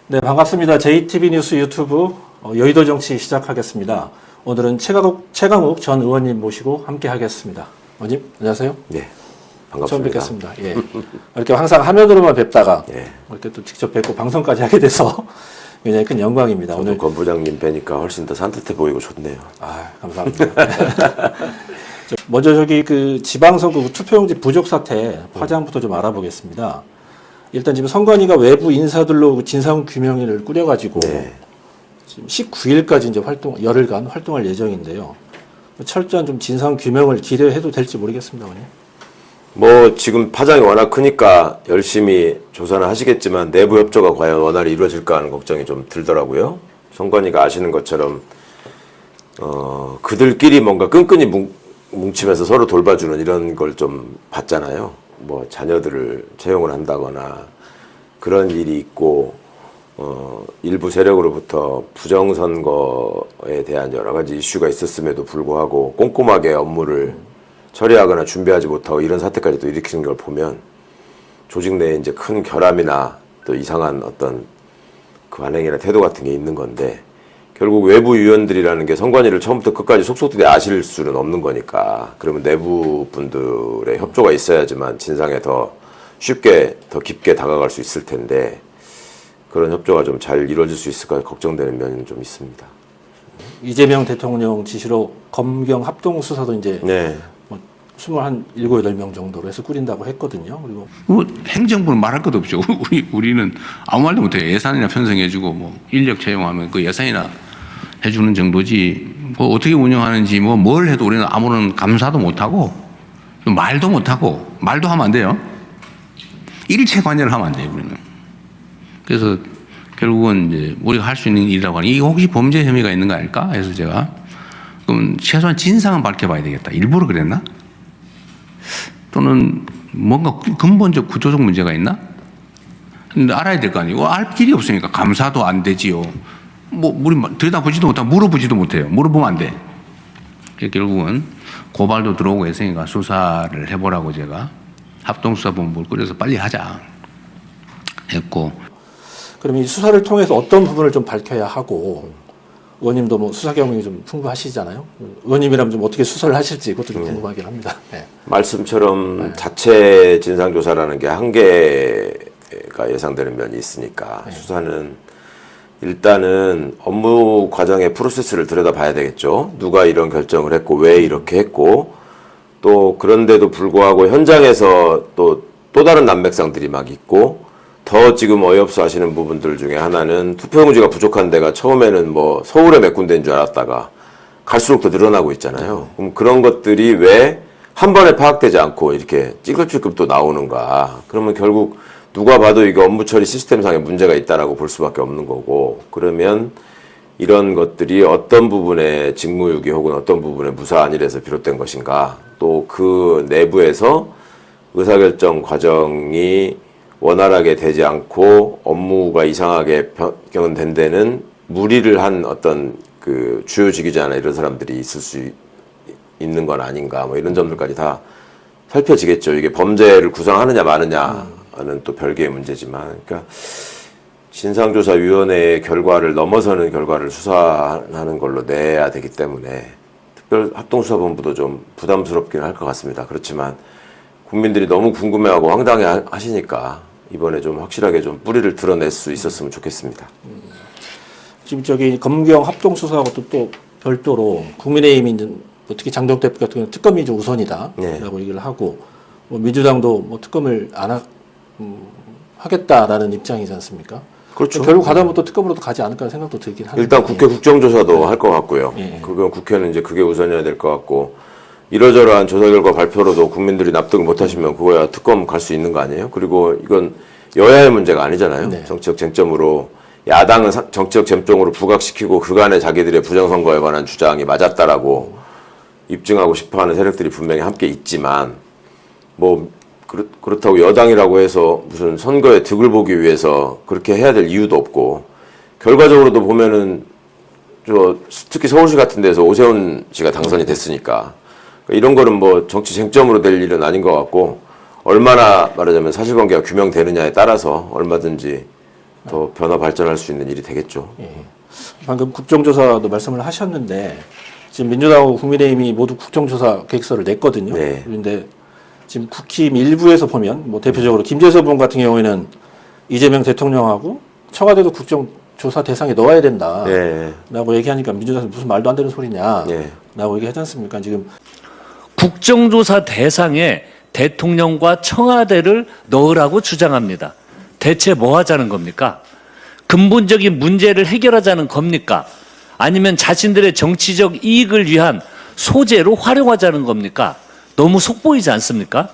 네, 반갑습니다. JTB 뉴스 유튜브 여의도 정치 시작하겠습니다. 오늘은 최강욱 전 의원님 모시고 함께 하겠습니다. 의원님, 안녕하세요. 네, 반갑습니다. 처음 뵙겠습니다. 예. 이렇게 항상 화면으로만 뵙다가 네. 이렇게 또 직접 뵙고 방송까지 하게 돼서 굉장히 큰 영광입니다. 오늘 권 부장님 뵈니까 훨씬 더 산뜻해 보이고 좋네요. 아, 감사합니다. 먼저 그 지방선거 투표용지 부족 사태 파장부터 좀 알아보겠습니다. 일단 지금 선관위가 외부 인사들로 진상규명위를 꾸려가지고 지금 19일까지 이제 열흘간 활동할 예정인데요. 철저한 좀 진상규명을 기대해도 될지 모르겠습니다, 의원님. 뭐 지금 파장이 워낙 크니까 열심히 조사는 하시겠지만 내부 협조가 과연 원활히 이루어질까 하는 걱정이 좀 들더라고요. 선관위가 아시는 것처럼 그들끼리 뭔가 끈끈이 뭉치면서 서로 돌봐주는 이런 걸 좀 봤잖아요. 뭐 자녀들을 채용을 한다거나 그런 일이 있고 일부 세력으로부터 부정선거에 대한 여러 가지 이슈가 있었음에도 불구하고 꼼꼼하게 업무를 처리하거나 준비하지 못하고 이런 사태까지 또 일으키는 걸 보면 조직 내에 이제 큰 결함이나 또 이상한 어떤 그 관행이나 태도 같은 게 있는 건데 결국 외부 위원들이라는 게 선관위를 처음부터 끝까지 속속들이 아실 수는 없는 거니까 그러면 내부 분들의 협조가 있어야지만 진상에 더 쉽게 더 깊게 다가갈 수 있을 텐데 그런 협조가 좀 잘 이루어질 수 있을까 걱정되는 면이 좀 있습니다. 이재명 대통령 지시로 검경 합동수사도 이제 네. 27, 8명 정도로 해서 꾸린다고 했거든요. 그리고 행정부는 말할 것도 없죠. 우리는 아무 말도 못해요. 예산이나 편성해주고 뭐 인력 채용하면 그 예산이나 해주는 정도지. 뭐 어떻게 운영하는지 뭐 뭘 해도 우리는 아무런 감사도 못하고 말도 못하고 말도 하면 안 돼요. 일체 관여를 하면 안 돼요. 우리는. 그래서 결국은 이제 우리가 할 수 있는 일이라고 하니 이게 혹시 범죄 혐의가 있는 거 아닐까 해서 제가 그럼 최소한 진상은 밝혀봐야 되겠다. 일부러 그랬나? 또는 뭔가 근본적 구조적 문제가 있나? 근데 알아야 될 거 아니에요. 알 길이 없으니까 감사도 안 되지요. 뭐 우리 들여다보지도 못하고 물어보지도 못해요. 물어보면 안 돼. 결국은 고발도 들어오고 했으니까 수사를 해보라고 제가 합동수사본부를 꾸려서 빨리 하자 했고. 그러면 이 수사를 통해서 어떤 부분을 좀 밝혀야 하고 의원님도 뭐 수사 경험이 좀 풍부하시잖아요. 의원님이라면 좀 어떻게 수사를 하실지 그것도 좀 궁금하긴 합니다. 네. 말씀처럼 자체 진상조사라는 게 한계가 예상되는 면이 있으니까 수사는 일단은 업무 과정의 프로세스를 들여다봐야 되겠죠. 누가 이런 결정을 했고 왜 이렇게 했고 또 그런데도 불구하고 현장에서 또 다른 난맥상들이 막 있고 더 지금 어이없어 하시는 부분들 중에 하나는 투표용지가 부족한 데가 처음에는 뭐 서울에 몇 군데인 줄 알았다가 갈수록 더 늘어나고 있잖아요. 그럼 그런 것들이 왜 한 번에 파악되지 않고 이렇게 찔끔찔끔 또 나오는가. 그러면 결국 누가 봐도 이게 업무 처리 시스템상에 문제가 있다라고 볼 수밖에 없는 거고 그러면 이런 것들이 어떤 부분에 직무유기 혹은 어떤 부분에 무사안일에서 비롯된 것인가 또 그 내부에서 의사결정 과정이 원활하게 되지 않고 업무가 이상하게 변경된 데는 무리를 한 어떤 그 주요 직위자나 이런 사람들이 있을 수 있는 건 아닌가 뭐 이런 점들까지 다 살펴지겠죠. 이게 범죄를 구성하느냐 마느냐는 또 별개의 문제지만 그러니까 진상조사위원회의 결과를 넘어서는 결과를 수사하는 걸로 내야 되기 때문에 특별합동수사본부도 좀 부담스럽긴 할 것 같습니다. 그렇지만 국민들이 너무 궁금해하고 황당해 하시니까 이번에 좀 확실하게 좀 뿌리를 드러낼 수 있었으면 좋겠습니다. 지금 저기 검경 합동수사하고 또 별도로 국민의힘이 특히 장동 대표 같은 경우는 특검이 좀 우선이다라고 얘기를 하고 뭐 민주당도 뭐 특검을 안 하겠다라는 입장이지 않습니까? 그렇죠. 결국 가다 보면 또 특검으로도 가지 않을까 생각도 들긴 하는데 일단 국회 국정조사도 할 것 같고요. 그건 국회는 이제 그게 우선이어야 될 것 같고 이러저러한 조사 결과 발표로도 국민들이 납득을 못하시면 그거야 특검 갈 수 있는 거 아니에요? 그리고 이건 여야의 문제가 아니잖아요. 네. 정치적 쟁점으로 야당은 정치적 쟁점으로 부각시키고 그간의 자기들의 부정선거에 관한 주장이 맞았다라고 입증하고 싶어하는 세력들이 분명히 함께 있지만 뭐 그렇다고 여당이라고 해서 무슨 선거에 득을 보기 위해서 그렇게 해야 될 이유도 없고 결과적으로도 보면은 특히 서울시 같은 데서 오세훈 씨가 당선이 됐으니까 이런 거는 뭐 정치 쟁점으로 될 일은 아닌 것 같고 얼마나 말하자면 사실관계가 규명되느냐에 따라서 얼마든지 더 변화 발전할 수 있는 일이 되겠죠. 예. 방금 국정조사도 말씀을 하셨는데 지금 민주당하고 국민의힘이 모두 국정조사 계획서를 냈거든요. 네. 그런데 지금 국힘 일부에서 보면 뭐 대표적으로 김재섭 의원 같은 경우에는 이재명 대통령하고 청와대도 국정조사 대상에 넣어야 된다. 네. 라고 얘기하니까 민주당에서 무슨 말도 안 되는 소리냐. 네. 라고 얘기하지 않습니까? 지금 국정조사 대상에 대통령과 청와대를 넣으라고 주장합니다. 대체 뭐 하자는 겁니까? 근본적인 문제를 해결하자는 겁니까? 아니면 자신들의 정치적 이익을 위한 소재로 활용하자는 겁니까? 너무 속보이지 않습니까?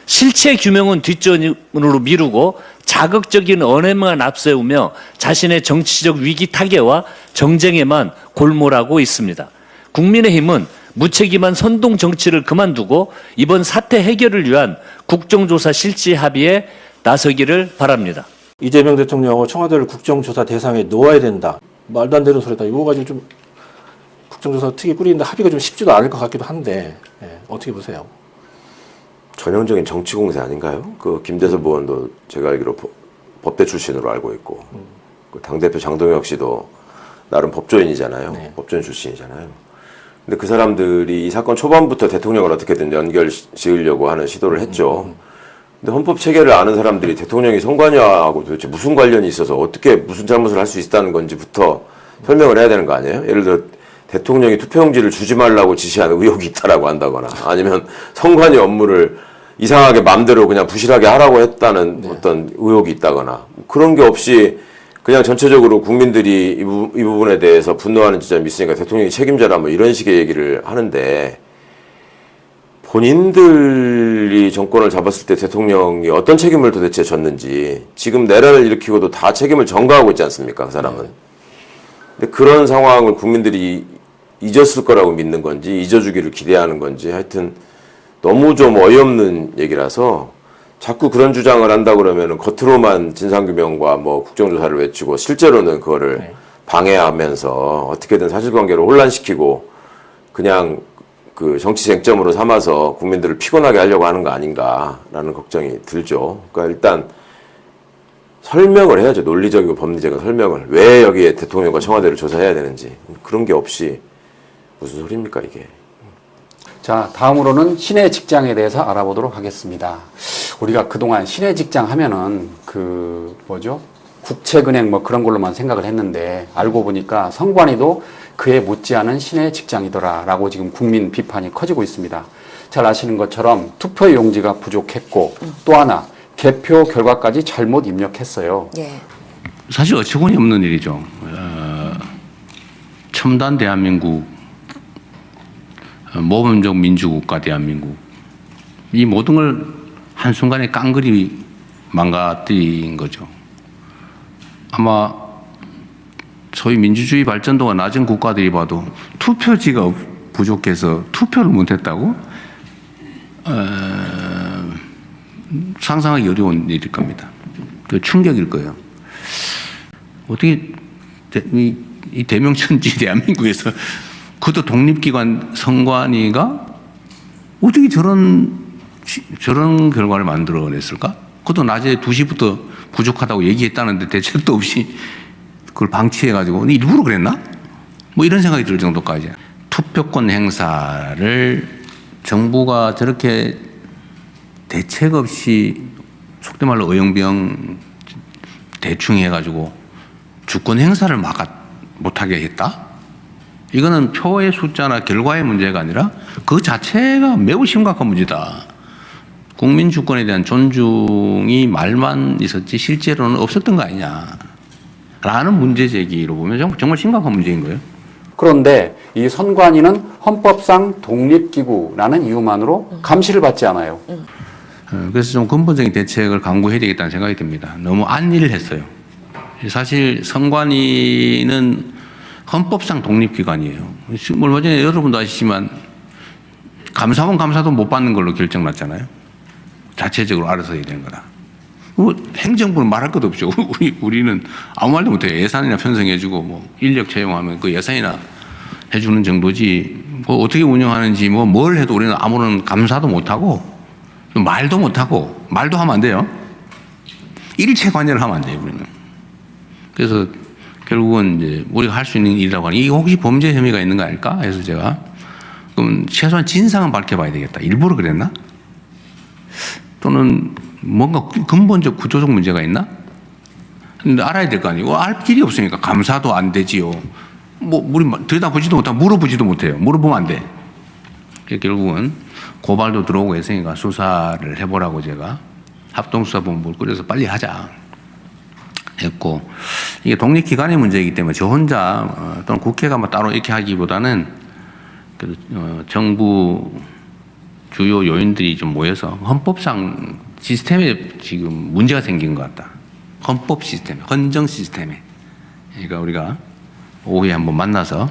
실체 규명은 뒷전으로 미루고 자극적인 언행만 앞세우며 자신의 정치적 위기 타개와 정쟁에만 골몰하고 있습니다. 국민의힘은 무책임한 선동 정치를 그만두고 이번 사태 해결을 위한 국정조사 실질 합의에 나서기를 바랍니다. 이재명 대통령하고 청와대를 국정조사 대상에 넣어야 된다. 말도 안 되는 소리다. 이거 가지고 좀 국정조사 특위 꾸리는데 합의가 좀 쉽지도 않을 것 같기도 한데 어떻게 보세요? 전형적인 정치 공세 아닌가요? 그 김재섭 의원도 제가 알기로 법대 출신으로 알고 있고 그 당대표 장동혁 씨도 나름 법조인이잖아요. 네. 법조인 출신이잖아요. 근데 그 사람들이 이 사건 초반부터 대통령을 어떻게든 연결 지으려고 하는 시도를 했죠. 근데 헌법 체계를 아는 사람들이 대통령이 선관위하고 도대체 무슨 관련이 있어서 어떻게 무슨 잘못을 할 수 있다는 건지부터 설명을 해야 되는 거 아니에요? 예를 들어 대통령이 투표용지를 주지 말라고 지시한 의혹이 있다라고 한다거나 아니면 선관위 업무를 이상하게 마음대로 그냥 부실하게 하라고 했다는 어떤 의혹이 있다거나 그런 게 없이 그냥 전체적으로 국민들이 이 부분에 대해서 분노하는 지점이 있으니까 대통령이 책임져라 뭐 이런 식의 얘기를 하는데 본인들이 정권을 잡았을 때 대통령이 어떤 책임을 도대체 졌는지 지금 내란을 일으키고도 다 책임을 전가하고 있지 않습니까? 그 사람은. 근데 그런 상황을 국민들이 잊었을 거라고 믿는 건지 잊어주기를 기대하는 건지 하여튼 너무 좀 어이없는 얘기라서 자꾸 그런 주장을 한다 그러면은 겉으로만 진상규명과 뭐 국정조사를 외치고 실제로는 그거를 방해하면서 어떻게든 사실관계를 혼란시키고 그냥 그 정치 쟁점으로 삼아서 국민들을 피곤하게 하려고 하는 거 아닌가라는 걱정이 들죠. 그러니까 일단 설명을 해야죠. 논리적이고 법리적인 설명을. 왜 여기에 대통령과 청와대를 조사해야 되는지. 그런 게 없이 무슨 소리입니까 이게. 자, 다음으로는 신의 직장에 대해서 알아보도록 하겠습니다. 우리가 그동안 신의 직장 하면은 국책은행 뭐 그런 걸로만 생각을 했는데 알고 보니까 선관위도 그에 못지않은 신의 직장이더라라고 지금 국민 비판이 커지고 있습니다. 잘 아시는 것처럼 투표 용지가 부족했고 또 하나 개표 결과까지 잘못 입력했어요. 예. 사실 어처구니 없는 일이죠. 첨단 대한민국, 모범적 민주국가 대한민국 이 모든 걸 한순간에 깡그리 망가뜨린 거죠. 아마 소위 민주주의 발전도가 낮은 국가들이 봐도 투표지가 부족해서 투표를 못했다고 상상하기 어려운 일일 겁니다. 충격일 거예요. 어떻게 이 대명천지 대한민국에서 그것도 독립기관 선관위가 어떻게 저런 결과를 만들어냈을까? 그것도 낮에 2시부터 부족하다고 얘기했다는데 대책도 없이 그걸 방치해가지고 일부러 그랬나? 뭐 이런 생각이 들 정도까지. 투표권 행사를 정부가 저렇게 대책 없이 속된 말로 어영병 대충 해가지고 주권 행사를 못하게 했다? 이거는 표의 숫자나 결과의 문제가 아니라 그 자체가 매우 심각한 문제다. 국민 주권에 대한 존중이 말만 있었지 실제로는 없었던 거 아니냐. 라는 문제 제기로 보면 정말 심각한 문제인 거예요. 그런데 이 선관위는 헌법상 독립기구라는 이유만으로 감시를 받지 않아요. 그래서 좀 근본적인 대책을 강구해야 되겠다는 생각이 듭니다. 너무 안일을 했어요. 사실 선관위는 헌법상 독립기관이에요. 얼마 전에 여러분도 아시지만 감사원 감사도 못 받는 걸로 결정났잖아요. 자체적으로 알아서 해야 되는 거다. 행정부는 말할 것도 없죠. 우리는 아무 말도 못해요. 예산이나 편성해주고 뭐 인력 채용하면 그 예산이나 해주는 정도지. 뭐 어떻게 운영하는지 뭘 해도 우리는 아무런 감사도 못하고 말도 못하고 말도 하면 안 돼요. 일체 관여를 하면 안 돼요. 우리는 그래서 결국은 이제 우리가 할 수 있는 일이라고 하는 이게 혹시 범죄 혐의가 있는 거 아닐까 해서 제가 그럼 최소한 진상은 밝혀봐야 되겠다. 일부러 그랬나? 또는 뭔가 근본적 구조적 문제가 있나? 근데 알아야 될 거 아니에요. 알 길이 없으니까 감사도 안 되지요. 뭐 우리 들여다보지도 못하고 물어보지도 못해요. 물어보면 안 돼. 결국은 고발도 들어오고 했으니까 수사를 해보라고 제가 합동수사본부를 꾸려서 빨리 하자 했고, 이게 독립기관의 문제이기 때문에 저 혼자 또는 국회가 뭐 따로 이렇게 하기보다는 정부 주요 요인들이 좀 모여서 헌법상 시스템에 지금 문제가 생긴 것 같다. 헌법 시스템, 헌정 시스템에. 그러니까 우리가 오후에 한번 만나서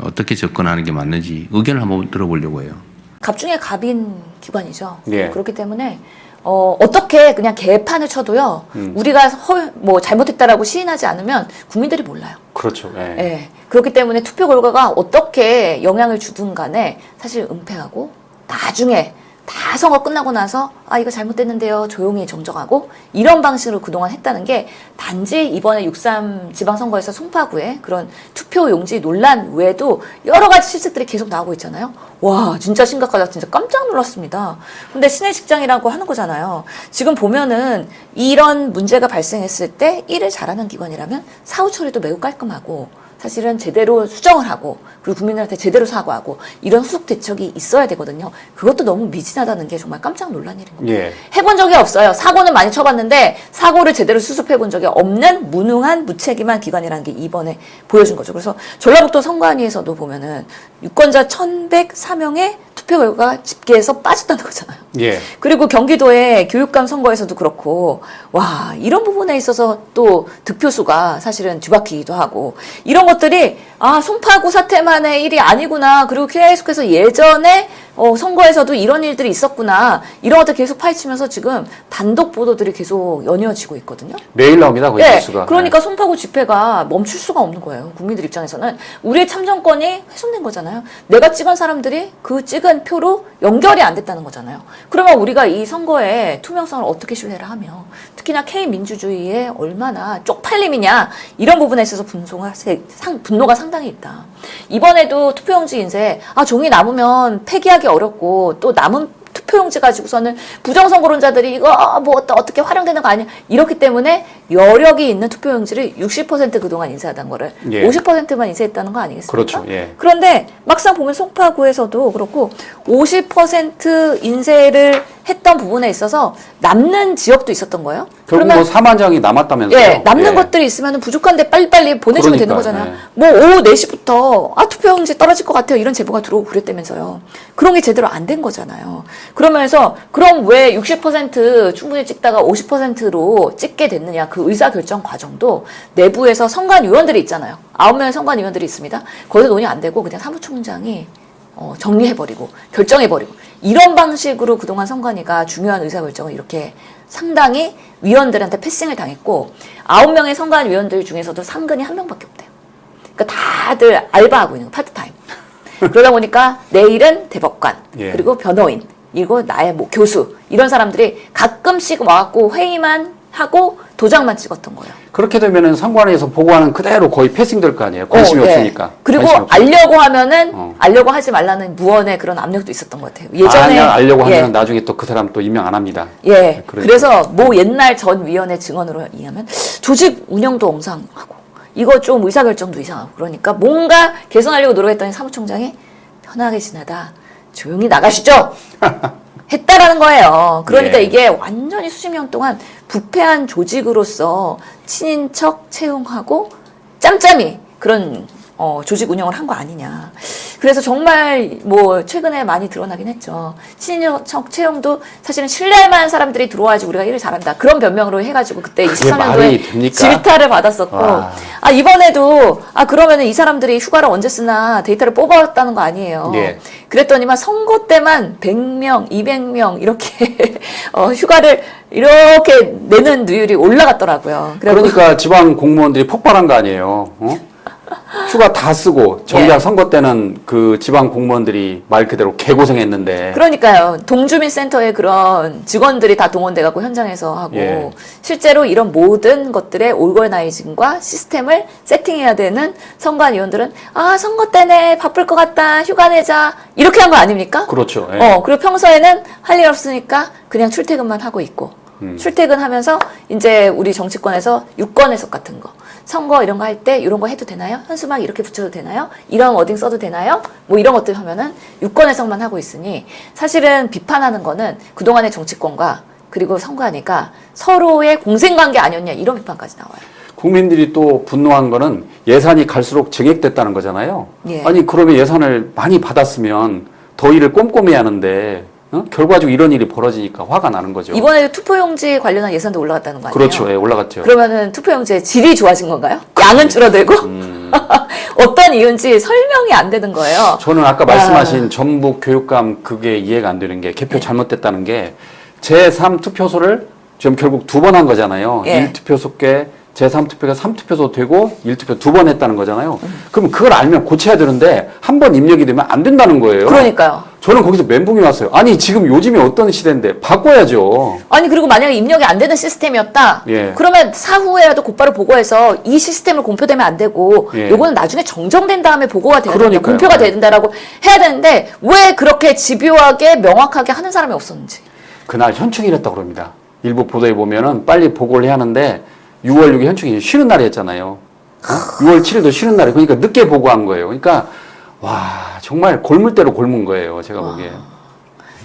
어떻게 접근하는 게 맞는지 의견을 한번 들어보려고 해요. 갑 중에 갑인 기관이죠. 예. 그렇기 때문에 어떻게 그냥 개판을 쳐도요. 우리가 뭐 잘못했다라고 시인하지 않으면 국민들이 몰라요. 그렇죠. 예. 예. 그렇기 때문에 투표 결과가 어떻게 영향을 주든 간에 사실 은폐하고 나중에 다 선거 끝나고 나서 아 이거 잘못됐는데요 조용히 정정하고 이런 방식으로 그동안 했다는 게 단지 이번에 6.3 지방선거에서 송파구의 그런 투표용지 논란 외에도 여러 가지 실책들이 계속 나오고 있잖아요. 와 진짜 심각하다. 진짜 깜짝 놀랐습니다. 근데 신의 직장이라고 하는 거잖아요. 지금 보면은 이런 문제가 발생했을 때 일을 잘하는 기관이라면 사후 처리도 매우 깔끔하고 사실은 제대로 수정을 하고 그리고 국민들한테 제대로 사과하고 이런 후속 대책이 있어야 되거든요. 그것도 너무 미진하다는 게 정말 깜짝 놀란 일인 겁니다. 예. 해본 적이 없어요. 사고는 많이 쳐봤는데 사고를 제대로 수습해본 적이 없는 무능한 무책임한 기관이라는 게 이번에 보여준 거죠. 그래서 전라북도 선관위에서도 보면은 유권자 1,104명의 투표 결과가 집계에서 빠졌다는 거잖아요. 예. 그리고 경기도의 교육감 선거에서도 그렇고 와 이런 부분에 있어서 또 득표수가 사실은 뒤바뀌기도 하고 이런 것들이 아 송파구 사태만의 일이 아니구나. 그리고 계속해서 예전에 선거에서도 이런 일들이 있었구나. 이런 것들 계속 파헤치면서 지금 단독 보도들이 계속 연이어지고 있거든요. 매일 나옵니다. 거의 네, 뉴스가. 그러니까 송파구 집회가 멈출 수가 없는 거예요. 국민들 입장에서는 우리의 참정권이 훼손된 거잖아요. 내가 찍은 사람들이 그 찍은 표로 연결이 안 됐다는 거잖아요. 그러면 우리가 이 선거의 투명성을 어떻게 신뢰를 하며 특히나 K민주주의에 얼마나 쪽팔림이냐 이런 부분에 있어서 분노가 상당히 있다. 이번에도 투표용지 인쇄 종이 남으면 폐기하기 어렵고 또 남은 투표용지 가지고서는 부정선거론자들이 이거 뭐 어떻게 활용되는 거 아니야 이렇기 때문에 여력이 있는 투표용지를 60% 그동안 인쇄하던 거를 예. 50%만 인쇄했다는 거 아니겠습니까? 그렇죠. 예. 그런데 막상 보면 송파구에서도 그렇고 50% 인쇄를 했던 부분에 있어서 남는 지역도 있었던 거예요. 결국 뭐 4만 장이 남았다면서요? 예, 남는 예. 것들이 있으면 부족한데 빨리빨리 보내주면 되는 그러니까, 거잖아요. 뭐 오후 4시부터 투표용지 떨어질 것 같아요. 이런 제보가 들어오고 그랬다면서요. 그런 게 제대로 안 된 거잖아요. 그러면서 그럼 왜 60% 충분히 찍다가 50%로 찍게 됐느냐. 그 의사결정 과정도 내부에서 선관위원들이 있잖아요. 9명의 선관위원들이 있습니다. 거기서 논의 안 되고 그냥 사무총장이 정리해버리고 결정해버리고 이런 방식으로 그동안 선관위가 중요한 의사결정을 이렇게 상당히 위원들한테 패싱을 당했고 9명의 선관위원들 중에서도 상근이 1명밖에 없대요. 그러니까 다들 알바하고 있는 거 파트타임. 그러다 보니까 내일은 대법관 예. 그리고 변호인 그리고 나의 뭐 교수 이런 사람들이 가끔씩 와갖고 회의만 하고 도장만 찍었던 거예요. 그렇게 되면은 선관위에서 보고하는 그대로 거의 패싱될 거 아니에요. 관심이 예. 없으니까. 그리고 관심이 없으니까. 알려고 하면은 알려고 하지 말라는 무언의 그런 압력도 있었던 것 같아요. 예전에 알려고 예. 하면 나중에 또 그 사람 또 임명 안 합니다. 예. 그러니까. 그래서 뭐 옛날 전 위원회 증언으로 의하면 조직 운영도 엉성하고 이거 좀 의사결정도 이상하고 그러니까 뭔가 개선하려고 노력했더니 사무총장이 편하게 지내다 조용히 나가시죠. 했다라는 거예요. 그러니까 예. 이게 완전히 수십 년 동안 부패한 조직으로서 친인척 채용하고 짬짬이 그런 조직 운영을 한 거 아니냐. 그래서 정말 뭐 최근에 많이 드러나긴 했죠. 친인척 채용도 사실은 신뢰할 만한 사람들이 들어와야지 우리가 일을 잘한다. 그런 변명으로 해가지고 그때 말이 23년도에 됩니까? 질타를 받았었고 와. 이번에도 그러면은 이 사람들이 휴가를 언제 쓰나 데이터를 뽑아왔다는 거 아니에요. 예. 그랬더니만 선거 때만 100명, 200명 이렇게 휴가를 이렇게 내는 누율이 올라갔더라고요. 그러니까 지방 공무원들이 폭발한 거 아니에요. 휴가 다 쓰고 정작 예. 선거 때는 그 지방 공무원들이 말 그대로 개고생했는데 그러니까요. 동주민센터에 그런 직원들이 다 동원돼 갖고 현장에서 하고 예. 실제로 이런 모든 것들의 오거나이징과 시스템을 세팅해야 되는 선관위원들은 아 선거 때네 바쁠 것 같다 휴가 내자 이렇게 한 거 아닙니까? 그렇죠. 예. 그리고 평소에는 할 일 없으니까 그냥 출퇴근만 하고 있고 출퇴근하면서 이제 우리 정치권에서 유권 해석 같은 거 선거 이런 거 할 때 이런 거 해도 되나요? 현수막 이렇게 붙여도 되나요? 이런 워딩 써도 되나요? 뭐 이런 것들 하면은 유권 해석만 하고 있으니 사실은 비판하는 거는 그동안의 정치권과 그리고 선관위가 서로의 공생관계 아니었냐 이런 비판까지 나와요. 국민들이 또 분노한 거는 예산이 갈수록 증액됐다는 거잖아요. 예. 아니 그러면 예산을 많이 받았으면 더 일을 꼼꼼히 하는데 결과적으로 이런 일이 벌어지니까 화가 나는 거죠. 이번에 투표용지 관련한 예산도 올라갔다는 거 아니에요? 그렇죠. 예, 올라갔죠. 그러면은 투표용지의 질이 좋아진 건가요? 양은 줄어들고 어떤 이유인지 설명이 안 되는 거예요. 저는 아까 말씀하신 전북 교육감 그게 이해가 안 되는 게 개표 잘못됐다는 게 제3투표소를 지금 결국 2번 한 거잖아요. 예. 1투표소께 제3투표가 3투표소 되고 1투표 2번 했다는 거잖아요. 그럼 그걸 알면 고쳐야 되는데 한 번 입력이 되면 안 된다는 거예요. 그러니까요. 저는 거기서 멘붕이 왔어요. 아니 지금 요즘이 어떤 시대인데 바꿔야죠. 아니 그리고 만약에 입력이 안 되는 시스템이었다. 예. 그러면 사후에라도 곧바로 보고해서 이 시스템을 공표되면 안 되고 예. 요거는 나중에 정정된 다음에 보고가 돼야 된다. 그러니까요. 공표가 돼야 된다라고 해야 되는데 왜 그렇게 집요하게 명확하게 하는 사람이 없었는지. 그날 현충일이었다고 그럽니다. 일부 보도에 보면은 빨리 보고를 해야 하는데 6월 6일 현충일 쉬는 날이었잖아요. 6월 7일도 쉬는 날이 그러니까 늦게 보고한 거예요. 그러니까 와 정말 골물대로 골문 거예요. 제가 보기에.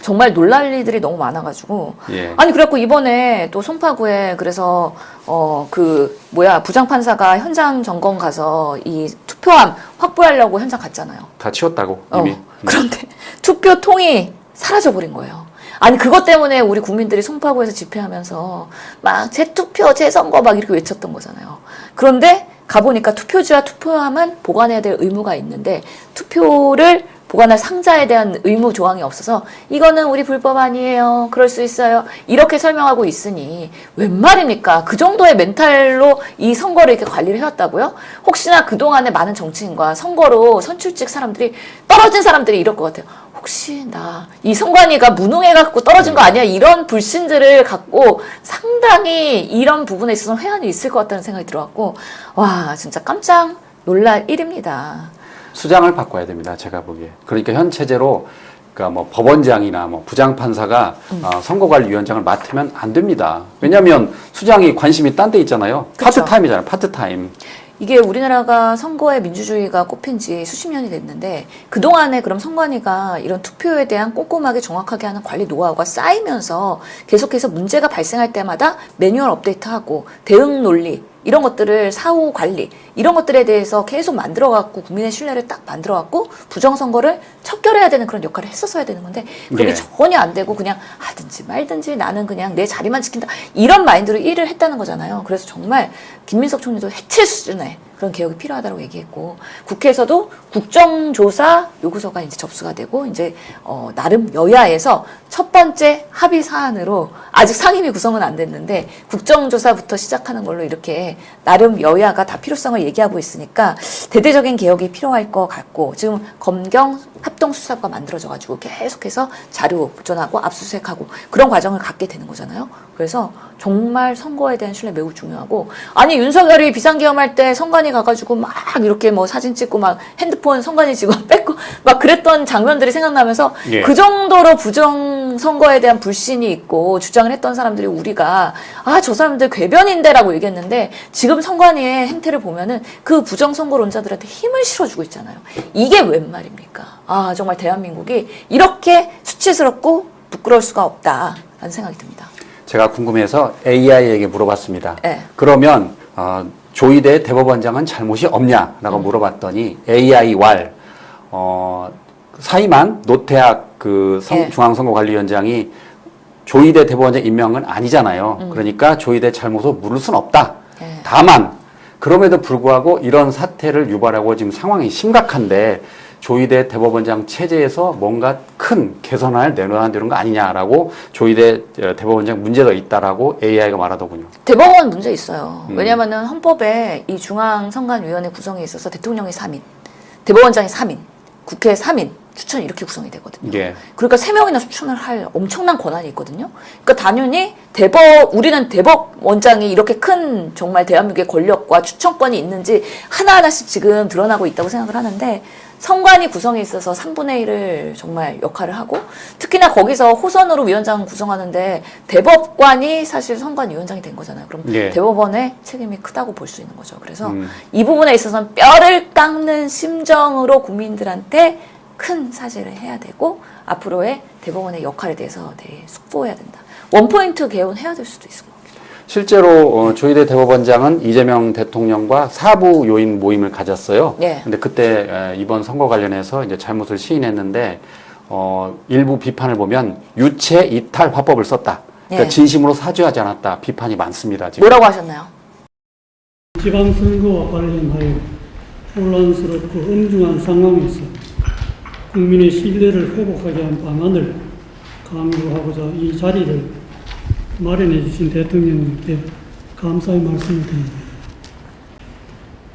정말 놀랄 일들이 너무 많아가지고 예. 아니 그래갖고 이번에 또 송파구에 그래서 부장판사가 현장 점검 가서 이 투표함 확보하려고 현장 갔잖아요. 다 치웠다고 이미. 그런데 투표통이 사라져버린 거예요. 아니 그것 때문에 우리 국민들이 송파구에서 집회하면서 막 재투표 재선거 막 이렇게 외쳤던 거잖아요. 그런데 가보니까 투표지와 투표함은 보관해야 될 의무가 있는데 투표를 보관할 상자에 대한 의무 조항이 없어서 이거는 우리 불법 아니에요. 그럴 수 있어요. 이렇게 설명하고 있으니 웬 말입니까? 그 정도의 멘탈로 이 선거를 이렇게 관리를 해왔다고요? 혹시나 그동안에 많은 정치인과 선거로 선출직 사람들이 떨어진 사람들이 이럴 것 같아요. 혹시 나 이 선관위가 무능해갖고 떨어진 거 아니야? 이런 불신들을 갖고 상당히 이런 부분에 있어서 회한이 있을 것 같다는 생각이 들어왔고 와 진짜 깜짝 놀랄 일입니다. 수장을 바꿔야 됩니다. 제가 보기에. 그러니까 현 체제로 그러니까 뭐 법원장이나 뭐 부장판사가 선거관리위원장을 맡으면 안 됩니다. 왜냐하면 수장이 관심이 딴 데 있잖아요. 그쵸. 파트타임이잖아요. 파트타임. 이게 우리나라가 선거의 민주주의가 꼽힌 지 수십 년이 됐는데 그동안에 그럼 선관위가 이런 투표에 대한 꼼꼼하게 정확하게 하는 관리 노하우가 쌓이면서 계속해서 문제가 발생할 때마다 매뉴얼 업데이트하고 대응 논리 이런 것들을 사후 관리 이런 것들에 대해서 계속 만들어갖고 국민의 신뢰를 딱 만들어갖고 부정선거를 척결해야 되는 그런 역할을 했었어야 되는 건데 그게 네. 전혀 안 되고 그냥 하든지 말든지 나는 그냥 내 자리만 지킨다 이런 마인드로 일을 했다는 거잖아요. 그래서 정말 김민석 총리도 해칠 수준의 그런 개혁이 필요하다고 얘기했고 국회에서도 국정조사 요구서가 이제 접수가 되고 이제 나름 여야에서 첫 번째 합의 사안으로 아직 상임위 구성은 안 됐는데 국정조사부터 시작하는 걸로 이렇게 나름 여야가 다 필요성을 얘기하고 있으니까 대대적인 개혁이 필요할 것 같고 지금 검경 합동수사부가 만들어져가지고 계속해서 자료 보존하고 압수수색하고 그런 과정을 갖게 되는 거잖아요. 그래서 정말 선거에 대한 신뢰 매우 중요하고 아니 윤석열이 비상계엄할 때 선관위 가가지고 막 이렇게 뭐 사진 찍고 막 핸드폰 선관위 직원 뺏고 막 그랬던 장면들이 생각나면서 예. 그 정도로 부정 선거에 대한 불신이 있고 주장을 했던 사람들이 우리가 아 저 사람들 궤변인데라고 얘기했는데 지금 선관위의 행태를 보면은 그 부정 선거론자들한테 힘을 실어주고 있잖아요. 이게 웬 말입니까? 아 정말 대한민국이 이렇게 수치스럽고 부끄러울 수가 없다라는 생각이 듭니다. 제가 궁금해서 AI에게 물어봤습니다. 네. 그러면 조희대 대법원장은 잘못이 없냐라고 물어봤더니 AI-왈 사임한 노태학 그 네. 중앙선거관리위원장이 조희대 대법원장 임명은 아니잖아요. 그러니까 조희대 잘못을 물을 수는 없다. 네. 다만 그럼에도 불구하고 이런 사태를 유발하고 지금 상황이 심각한데 조희대 대법원장 체제에서 뭔가 큰 큰 개선안을 내놓아야 되는 거 아니냐라고 조희대 대법원장 문제가 있다라고 AI가 말하더군요. 대법원 문제 있어요. 왜냐하면은 헌법에 이 중앙선관위원회 구성에 있어서 대통령이 3인, 대법원장이 3인, 국회 3인 추천 이렇게 구성이 되거든요. 예. 그러니까 3명이나 추천을 할 엄청난 권한이 있거든요. 그러니까 당연히 우리는 대법원장이 이렇게 큰 정말 대한민국의 권력과 추천권이 있는지 하나하나씩 지금 드러나고 있다고 생각을 하는데 선관위 구성에 있어서 3분의 1을 정말 역할을 하고 특히나 거기서 호선으로 위원장 구성하는데 대법관이 사실 선관위원장이 된 거잖아요. 그럼 예. 대법원의 책임이 크다고 볼 수 있는 거죠. 그래서 이 부분에 있어서는 뼈를 깎는 심정으로 국민들한테 큰 사죄를 해야 되고 앞으로의 대법원의 역할에 대해서 되게 숙고해야 된다. 원포인트 개헌해야 될 수도 있을 것 같아요. 실제로 조희대 대법원장은 이재명 대통령과 사부 요인 모임을 가졌어요. 네. 근데 그때 이번 선거 관련해서 이제 잘못을 시인했는데 일부 비판을 보면 유체 이탈 화법을 썼다. 그러니까 네. 진심으로 사죄하지 않았다. 비판이 많습니다. 지금. 뭐라고 하셨나요? 지방선거와 관련하여 혼란스럽고 엄중한 상황에서 국민의 신뢰를 회복하게 한 방안을 강구하고자 이 자리를 마련해 주신 대통령님께 감사의 말씀을 드립니다.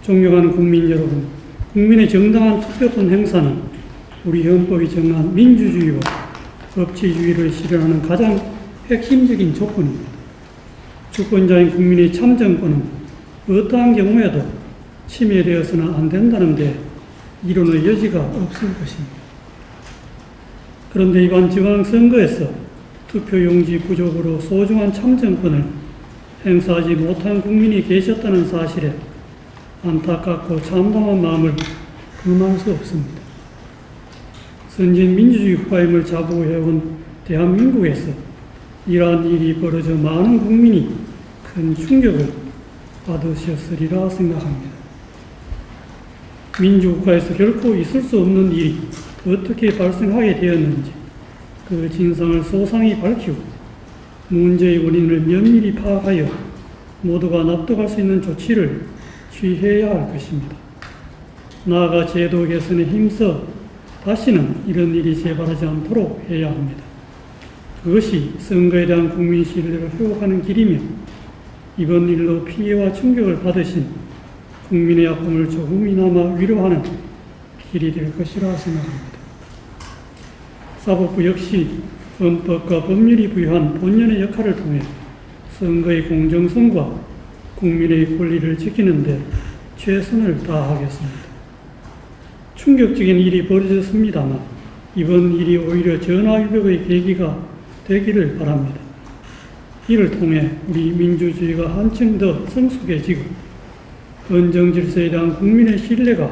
존경하는 국민 여러분, 국민의 정당한 투표권 행사는 우리 헌법이 정한 민주주의와 법치주의를 실현하는 가장 핵심적인 조건입니다. 주권자인 국민의 참정권은 어떠한 경우에도 침해되어서는 안 된다는 데 이론의 여지가 없을 것입니다. 그런데 이번 지방선거에서 투표용지 부족으로 소중한 참정권을 행사하지 못한 국민이 계셨다는 사실에 안타깝고 참담한 마음을 금할 수 없습니다. 선진 민주주의 국가임을 자부해온 대한민국에서 이러한 일이 벌어져 많은 국민이 큰 충격을 받으셨으리라 생각합니다. 민주국가에서 결코 있을 수 없는 일이 어떻게 발생하게 되었는지 그 진상을 소상히 밝히고 문제의 원인을 면밀히 파악하여 모두가 납득할 수 있는 조치를 취해야 할 것입니다. 나아가 제도 개선에 힘써 다시는 이런 일이 재발하지 않도록 해야 합니다. 그것이 선거에 대한 국민 신뢰를 회복하는 길이며 이번 일로 피해와 충격을 받으신 국민의 아픔을 조금이나마 위로하는 길이 될 것이라 생각합니다. 사법부 역시 헌법과 법률이 부여한 본연의 역할을 통해 선거의 공정성과 국민의 권리를 지키는 데 최선을 다하겠습니다. 충격적인 일이 벌어졌습니다만 이번 일이 오히려 전화위복의 계기가 되기를 바랍니다. 이를 통해 우리 민주주의가 한층 더 성숙해지고 헌정질서에 대한 국민의 신뢰가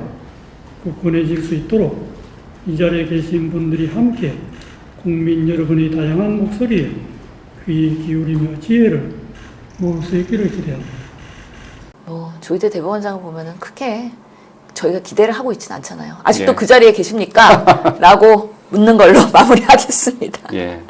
굳건해질 수 있도록 이 자리에 계신 분들이 함께 국민 여러분의 다양한 목소리에 귀 기울이며 지혜를 모을 수 있기를 기대합니다. 조희대 대법원장을 보면은 크게 저희가 기대를 하고 있진 않잖아요. 아직도 예. 그 자리에 계십니까? 라고 묻는 걸로 마무리하겠습니다. 예.